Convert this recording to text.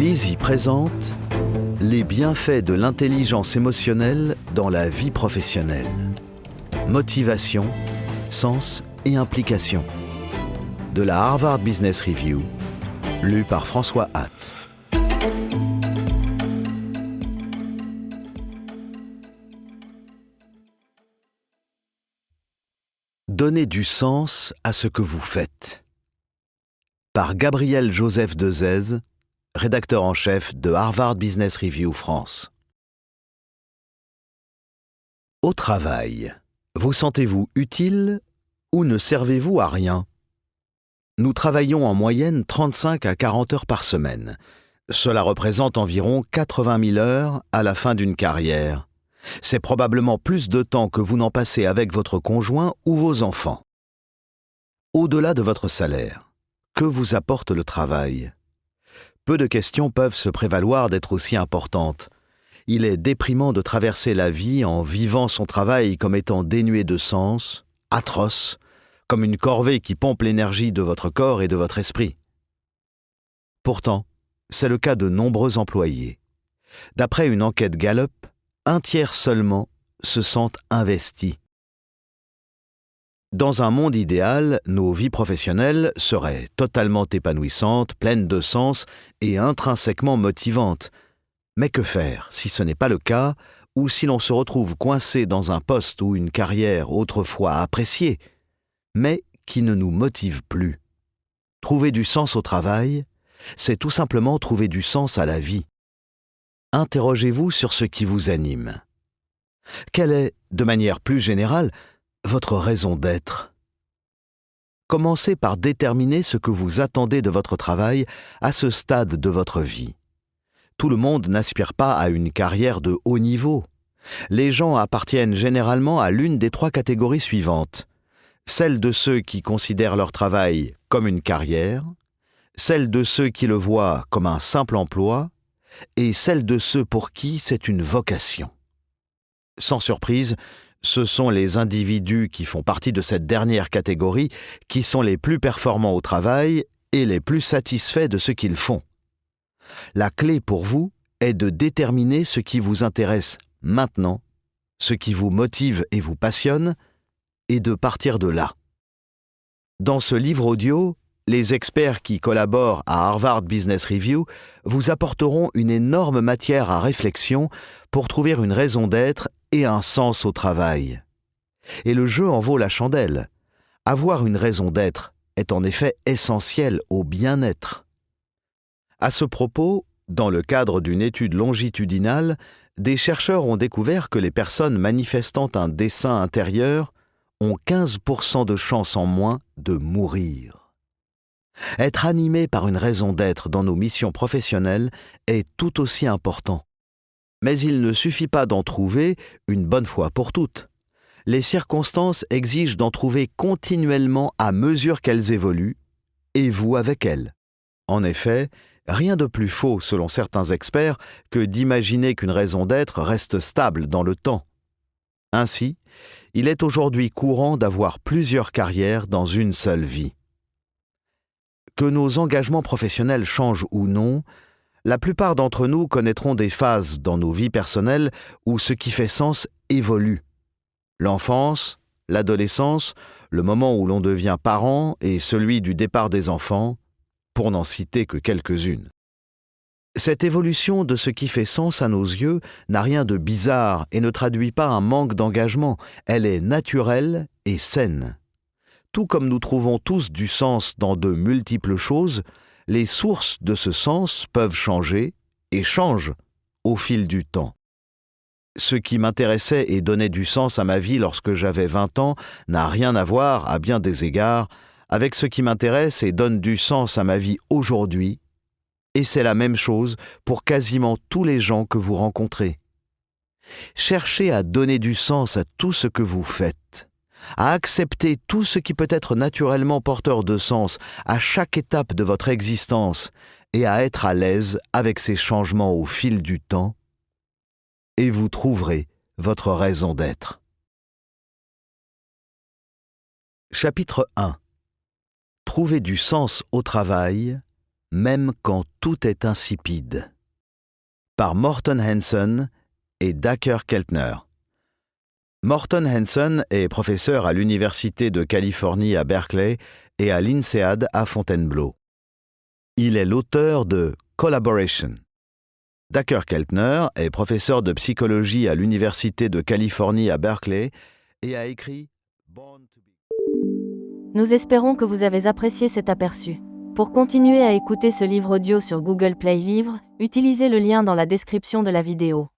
Lizzie présente les bienfaits de l'intelligence émotionnelle dans la vie professionnelle. Motivation, sens et implication. De la Harvard Business Review, lu par François Hatt. Donnez du sens à ce que vous faites. Par Gabriel Joseph Dezèze, rédacteur en chef de Harvard Business Review France. Au travail, vous sentez-vous utile ou ne servez-vous à rien? Nous travaillons en moyenne 35 à 40 heures par semaine. Cela représente environ 80 000 heures à la fin d'une carrière. C'est probablement plus de temps que vous n'en passez avec votre conjoint ou vos enfants. Au-delà de votre salaire, que vous apporte le travail? Peu de questions peuvent se prévaloir d'être aussi importantes. Il est déprimant de traverser la vie en vivant son travail comme étant dénué de sens, atroce, comme une corvée qui pompe l'énergie de votre corps et de votre esprit. Pourtant, c'est le cas de nombreux employés. D'après une enquête Gallup, 1/3 seulement se sentent investis. Dans un monde idéal, nos vies professionnelles seraient totalement épanouissantes, pleines de sens et intrinsèquement motivantes. Mais que faire si ce n'est pas le cas, ou si l'on se retrouve coincé dans un poste ou une carrière autrefois appréciée, mais qui ne nous motive plus? Trouver du sens au travail, c'est tout simplement trouver du sens à la vie. Interrogez-vous sur ce qui vous anime. Quelle est, de manière plus générale, votre raison d'être? Commencez par déterminer ce que vous attendez de votre travail à ce stade de votre vie. Tout le monde n'aspire pas à une carrière de haut niveau. Les gens appartiennent généralement à l'une des 3 catégories suivantes. Celle de ceux qui considèrent leur travail comme une carrière, celle de ceux qui le voient comme un simple emploi, et celle de ceux pour qui c'est une vocation. Sans surprise, ce sont les individus qui font partie de cette dernière catégorie qui sont les plus performants au travail et les plus satisfaits de ce qu'ils font. La clé pour vous est de déterminer ce qui vous intéresse maintenant, ce qui vous motive et vous passionne, et de partir de là. Dans ce livre audio, les experts qui collaborent à Harvard Business Review vous apporteront une énorme matière à réflexion pour trouver une raison d'être et un sens au travail. Et le jeu en vaut la chandelle. Avoir une raison d'être est en effet essentiel au bien-être. À ce propos, dans le cadre d'une étude longitudinale, des chercheurs ont découvert que les personnes manifestant un dessein intérieur ont 15% de chances en moins de mourir. Être animé par une raison d'être dans nos missions professionnelles est tout aussi important. Mais il ne suffit pas d'en trouver une bonne fois pour toutes. Les circonstances exigent d'en trouver continuellement à mesure qu'elles évoluent, et vous avec elles. En effet, rien de plus faux, selon certains experts, que d'imaginer qu'une raison d'être reste stable dans le temps. Ainsi, il est aujourd'hui courant d'avoir plusieurs carrières dans une seule vie. Que nos engagements professionnels changent ou non, la plupart d'entre nous connaîtront des phases dans nos vies personnelles où ce qui fait sens évolue. L'enfance, l'adolescence, le moment où l'on devient parent et celui du départ des enfants, pour n'en citer que quelques-unes. Cette évolution de ce qui fait sens à nos yeux n'a rien de bizarre et ne traduit pas un manque d'engagement, elle est naturelle et saine. Tout comme nous trouvons tous du sens dans de multiples choses, les sources de ce sens peuvent changer et changent au fil du temps. Ce qui m'intéressait et donnait du sens à ma vie lorsque j'avais 20 ans n'a rien à voir, à bien des égards, avec ce qui m'intéresse et donne du sens à ma vie aujourd'hui, et c'est la même chose pour quasiment tous les gens que vous rencontrez. Cherchez à donner du sens à tout ce que vous faites, à accepter tout ce qui peut être naturellement porteur de sens à chaque étape de votre existence et à être à l'aise avec ces changements au fil du temps, et vous trouverez votre raison d'être. Chapitre 1. Trouver du sens au travail, même quand tout est insipide. Par Morton Hanson et Dacher Keltner. Morton Hanson est professeur à l'Université de Californie à Berkeley et à l'INSEAD à Fontainebleau. Il est l'auteur de Collaboration. Dacher Keltner est professeur de psychologie à l'Université de Californie à Berkeley et a écrit Born to Be. Nous espérons que vous avez apprécié cet aperçu. Pour continuer à écouter ce livre audio sur Google Play Livres, utilisez le lien dans la description de la vidéo.